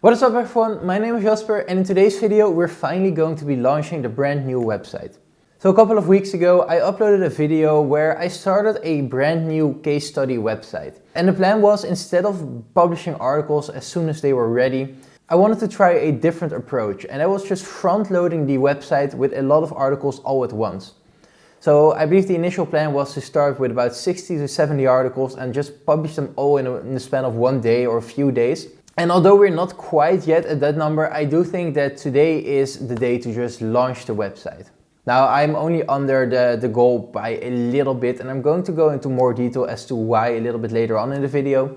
What is up everyone, my name is Jasper and in today's video we're finally going to be launching the brand new website. So a couple of weeks ago I uploaded a video where I started a brand new case study website. And the plan was, instead of publishing articles as soon as they were ready, I wanted to try a different approach, and that was just front loading the website with a lot of articles all at once. So I believe the initial plan was to start with about 60 to 70 articles and just publish them all in the span of one day or a few days. And although we're not quite yet at that number, I do think that today is the day to just launch the website. Now I'm only under the goal by a little bit, and I'm going to go into more detail as to why a little bit later on in the video.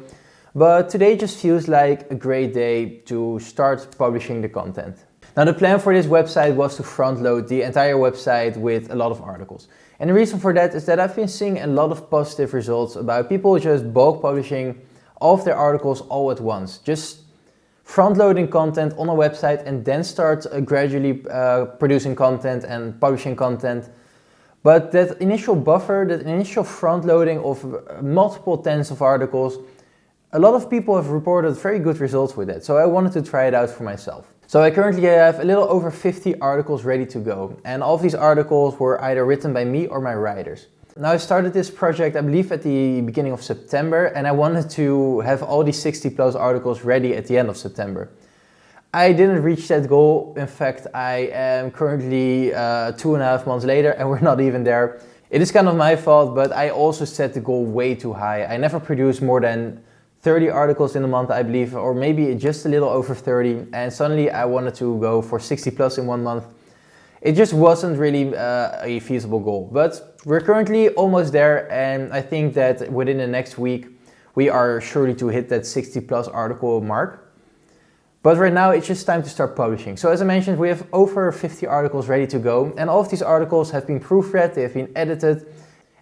But today just feels like a great day to start publishing the content. Now the plan for this website was to front load the entire website with a lot of articles. And the reason for that is that I've been seeing a lot of positive results about people just bulk publishing all of their articles all at once. Just front loading content on a website and then start gradually producing content and publishing content. But that initial buffer, that initial front loading of multiple tens of articles, a lot of people have reported very good results with that. So I wanted to try it out for myself. So I currently have a little over 50 articles ready to go. And all of these articles were either written by me or my writers. Now I started this project, I believe, at the beginning of September, and I wanted to have all these 60 plus articles ready at the end of September. I didn't reach that goal. In fact, I am currently 2.5 months later and we're not even there. It is kind of my fault, but I also set the goal way too high. I never produced more than 30 articles in a month, I believe, or maybe just a little over 30, and suddenly I wanted to go for 60 plus in 1 month. It just wasn't really a feasible goal, but we're currently almost there, and I think that within the next week we are surely to hit that 60 plus article mark. But right now it's just time to start publishing. So as I mentioned, we have over 50 articles ready to go, and all of these articles have been proofread, they have been edited,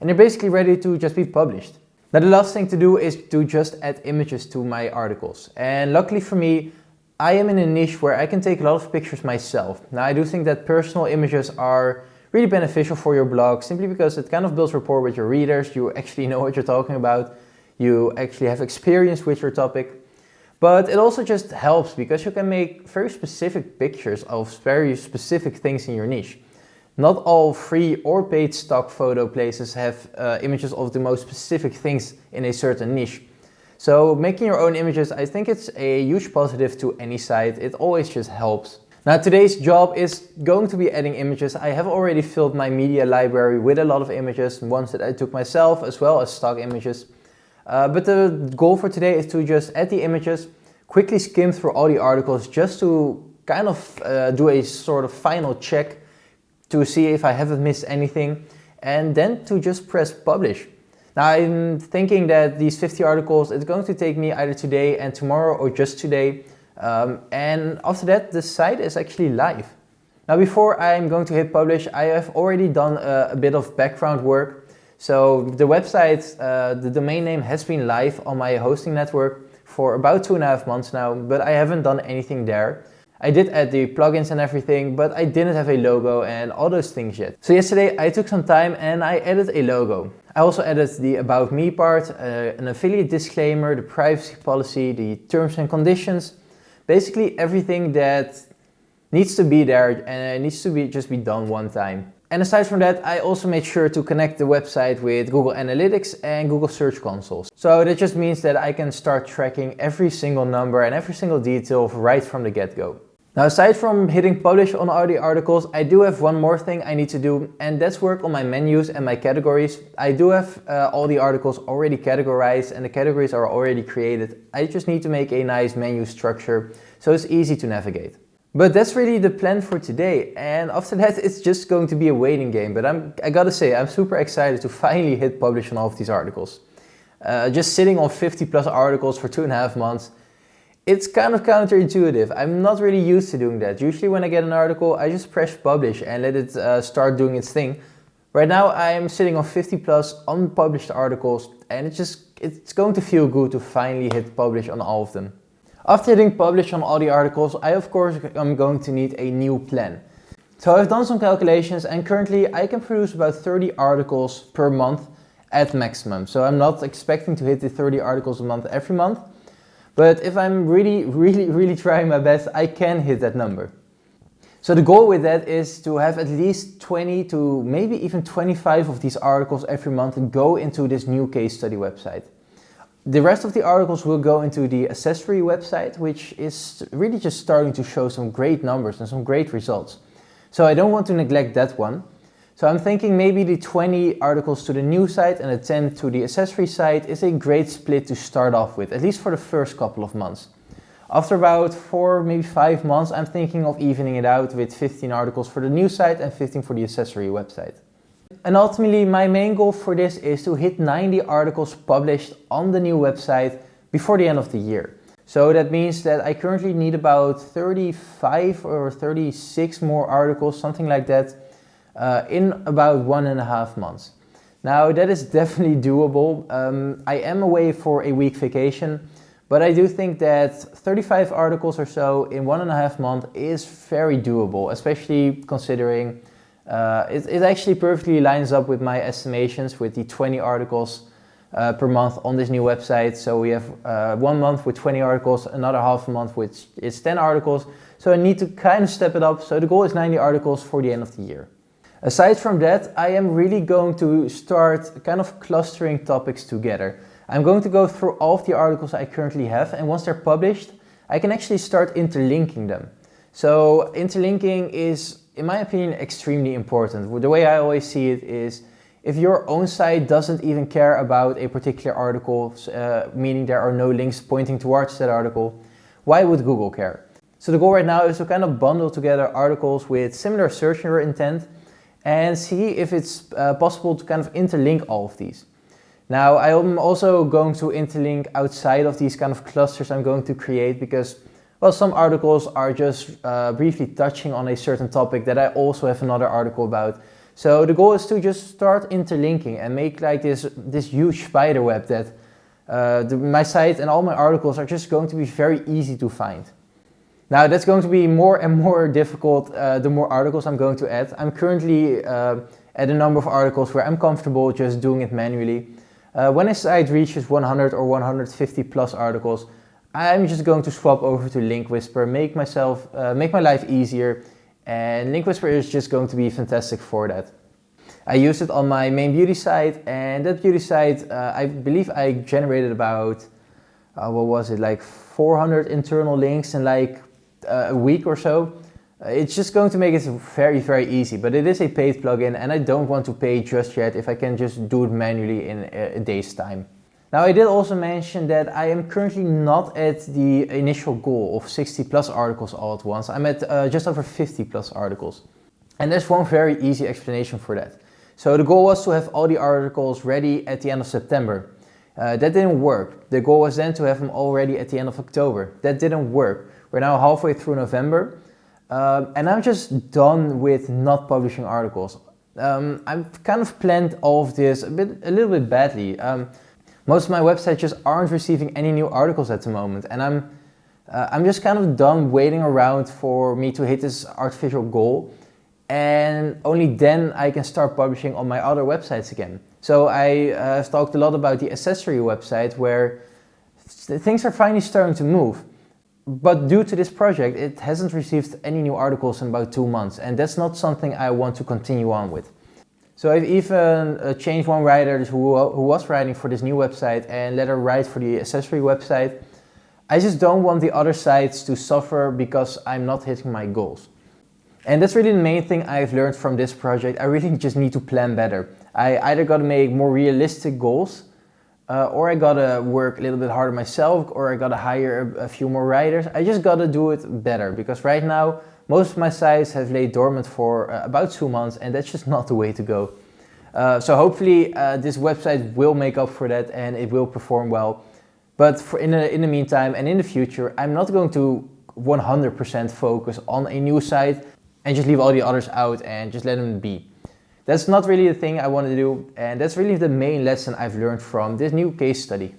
and they're basically ready to just be published. Now the last thing to do is to just add images to my articles, and luckily for me, I am in a niche where I can take a lot of pictures myself. Now I do think that personal images are really beneficial for your blog, simply because it kind of builds rapport with your readers. You actually know what you're talking about. You actually have experience with your topic. But it also just helps because you can make very specific pictures of very specific things in your niche. Not all free or paid stock photo places have images of the most specific things in a certain niche. So making your own images, I think it's a huge positive to any site. It always just helps. Now today's job is going to be adding images. I have already filled my media library with a lot of images, ones that I took myself as well as stock images. But the goal for today is to just add the images, quickly skim through all the articles just to kind of do a sort of final check to see if I haven't missed anything, and then to just press publish. Now I'm thinking that these 50 articles, it's going to take me either today and tomorrow or just today. And after that, the site is actually live. Now before I'm going to hit publish, I have already done a bit of background work. So the website, the domain name has been live on my hosting network for about 2.5 months now, but I haven't done anything there. I did add the plugins and everything, but I didn't have a logo and all those things yet. So yesterday I took some time and I added a logo. I also added the About Me part, an affiliate disclaimer, the privacy policy, the terms and conditions. Basically everything that needs to be there, and it needs to just be done one time. And aside from that, I also made sure to connect the website with Google Analytics and Google Search Console. So that just means that I can start tracking every single number and every single detail right from the get-go. Now aside from hitting publish on all the articles, I do have one more thing I need to do, and that's work on my menus and my categories. I do have all the articles already categorized and the categories are already created. I just need to make a nice menu structure so it's easy to navigate. But that's really the plan for today, and after that it's just going to be a waiting game. But I gotta say, I'm super excited to finally hit publish on all of these articles. Just sitting on 50 plus articles for 2.5 months, it's kind of counterintuitive. I'm not really used to doing that. Usually when I get an article, I just press publish and let it start doing its thing. Right now I'm sitting on 50 plus unpublished articles, and it's going to feel good to finally hit publish on all of them. After hitting publish on all the articles, I of course am going to need a new plan. So I've done some calculations, and currently I can produce about 30 articles per month at maximum. So I'm not expecting to hit the 30 articles a month every month, But if I'm really trying my best, I can hit that number. So the goal with that is to have at least 20 to maybe even 25 of these articles every month go into this new case study website. The rest of the articles will go into the accessory website, which is really just starting to show some great numbers and some great results. So I don't want to neglect that one. So I'm thinking maybe the 20 articles to the new site and the 10 to the accessory site is a great split to start off with, at least for the first couple of months. After about 4, maybe 5 months, I'm thinking of evening it out with 15 articles for the new site and 15 for the accessory website. And ultimately, my main goal for this is to hit 90 articles published on the new website before the end of the year. So that means that I currently need about 35 or 36 more articles, something like that, in about 1.5 months. Now that is definitely doable. I am away for a week vacation, but I do think that 35 articles or so in 1.5 months is very doable, especially considering it actually perfectly lines up with my estimations with the 20 articles per month on this new website. So we have 1 month with 20 articles, another half a month which is 10 articles. So I need to kind of step it up. So the goal is 90 articles for the end of the year. Aside from that, I am really going to start kind of clustering topics together. I'm going to go through all of the articles I currently have, and once they're published, I can actually start interlinking them. So interlinking is, in my opinion, extremely important. The way I always see it is, if your own site doesn't even care about a particular article, meaning there are no links pointing towards that article, why would Google care? So the goal right now is to kind of bundle together articles with similar search intent and see if it's possible to kind of interlink all of these. Now, I am also going to interlink outside of these kind of clusters I'm going to create because, well, some articles are just briefly touching on a certain topic that I also have another article about. So the goal is to just start interlinking and make like this huge spider web that my site and all my articles are just going to be very easy to find. Now that's going to be more and more difficult the more articles I'm going to add. I'm currently at a number of articles where I'm comfortable just doing it manually. When a site reaches 100 or 150 plus articles, I'm just going to swap over to Link Whisper, make my life easier, and Link Whisper is just going to be fantastic for that. I used it on my main beauty site, and that beauty site, I believe I generated about, what was it, like 400 internal links in like a week or so. It's just going to make it very easy, but it is a paid plugin and I don't want to pay just yet if I can just do it manually in a day's time. Now I did also mention that I am currently not at the initial goal of 60 plus articles all at once. I'm at just over 50 plus articles. And there's one very easy explanation for that. So the goal was to have all the articles ready at the end of September. That didn't work. The goal was then to have them all ready at the end of October. That didn't work. We're now halfway through November. And I'm just done with not publishing articles. I've kind of planned all of this a little bit badly. Most of my websites just aren't receiving any new articles at the moment, and I'm just kind of done waiting around for me to hit this artificial goal, and only then I can start publishing on my other websites again. So I have talked a lot about the accessory website where things are finally starting to move. But due to this project, it hasn't received any new articles in about 2 months, and that's not something I want to continue on with. So I've even changed one writer who was writing for this new website and let her write for the accessory website. I just don't want the other sites to suffer because I'm not hitting my goals. And that's really the main thing I've learned from this project. I really just need to plan better. I either got to make more realistic goals, or I gotta work a little bit harder myself, or I gotta hire a few more writers. I just gotta do it better, because right now most of my sites have laid dormant for about 2 months, and that's just not the way to go. So hopefully this website will make up for that and it will perform well. But in the meantime and in the future, I'm not going to 100% focus on a new site and just leave all the others out and just let them be. That's not really the thing I want to do, and that's really the main lesson I've learned from this new case study.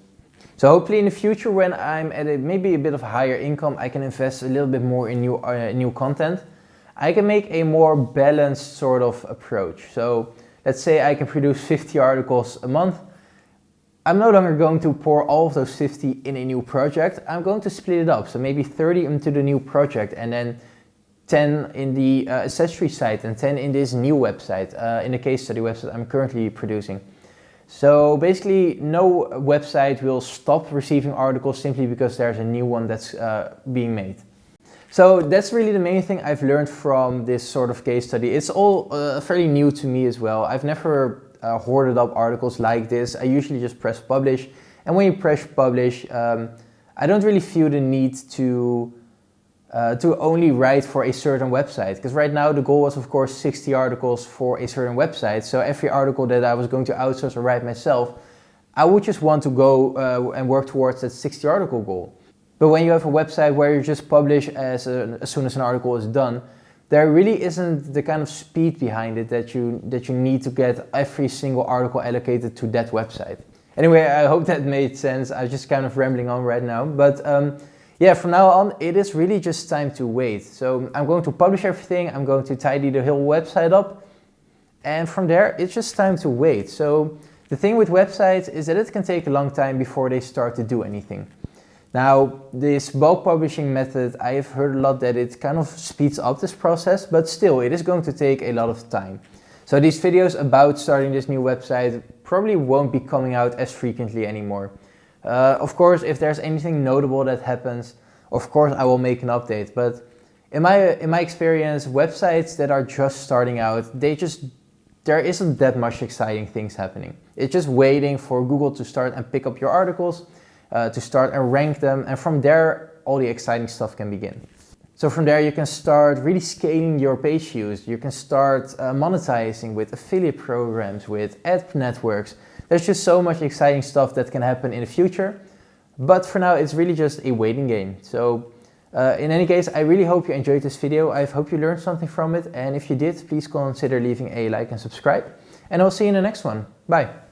So hopefully in the future, when I'm at maybe a bit of a higher income, I can invest a little bit more in new content. I can make a more balanced sort of approach. So let's say I can produce 50 articles a month. I'm no longer going to pour all of those 50 in a new project. I'm going to split it up. So maybe 30 into the new project and then 10 in the accessory site and 10 in this new website, in the case study website I'm currently producing. So basically no website will stop receiving articles simply because there's a new one that's being made. So that's really the main thing I've learned from this sort of case study. It's all fairly new to me as well. I've never hoarded up articles like this. I usually just press publish, and when you press publish, I don't really feel the need to only write for a certain website, because right now the goal was of course 60 articles for a certain website. So every article that I was going to outsource or write myself, I would just want to go and work towards that 60 article goal. But when you have a website where you just publish as soon as an article is done, there really isn't the kind of speed behind it that you need to get every single article allocated to that website. Anyway, I hope that made sense. I'm just kind of rambling on right now, but yeah, from now on it is really just time to wait. So I'm going to publish everything, I'm going to tidy the whole website up, and from there it's just time to wait. So the thing with websites is that it can take a long time before they start to do anything. Now, this bulk publishing method, I have heard a lot that it kind of speeds up this process, but still, it is going to take a lot of time. So these videos about starting this new website probably won't be coming out as frequently anymore. Of course, if there's anything notable that happens, of course I will make an update. But in my experience, websites that are just starting out, there isn't that much exciting things happening. It's just waiting for Google to start and pick up your articles, to start and rank them, and from there all the exciting stuff can begin. So from there you can start really scaling your page views, you can start monetizing with affiliate programs, with ad networks. There's just so much exciting stuff that can happen in the future, but for now it's really just a waiting game. So in any case, I really hope you enjoyed this video. I hope you learned something from it, and if you did, please consider leaving a like and subscribe, and I'll see you in the next one. Bye!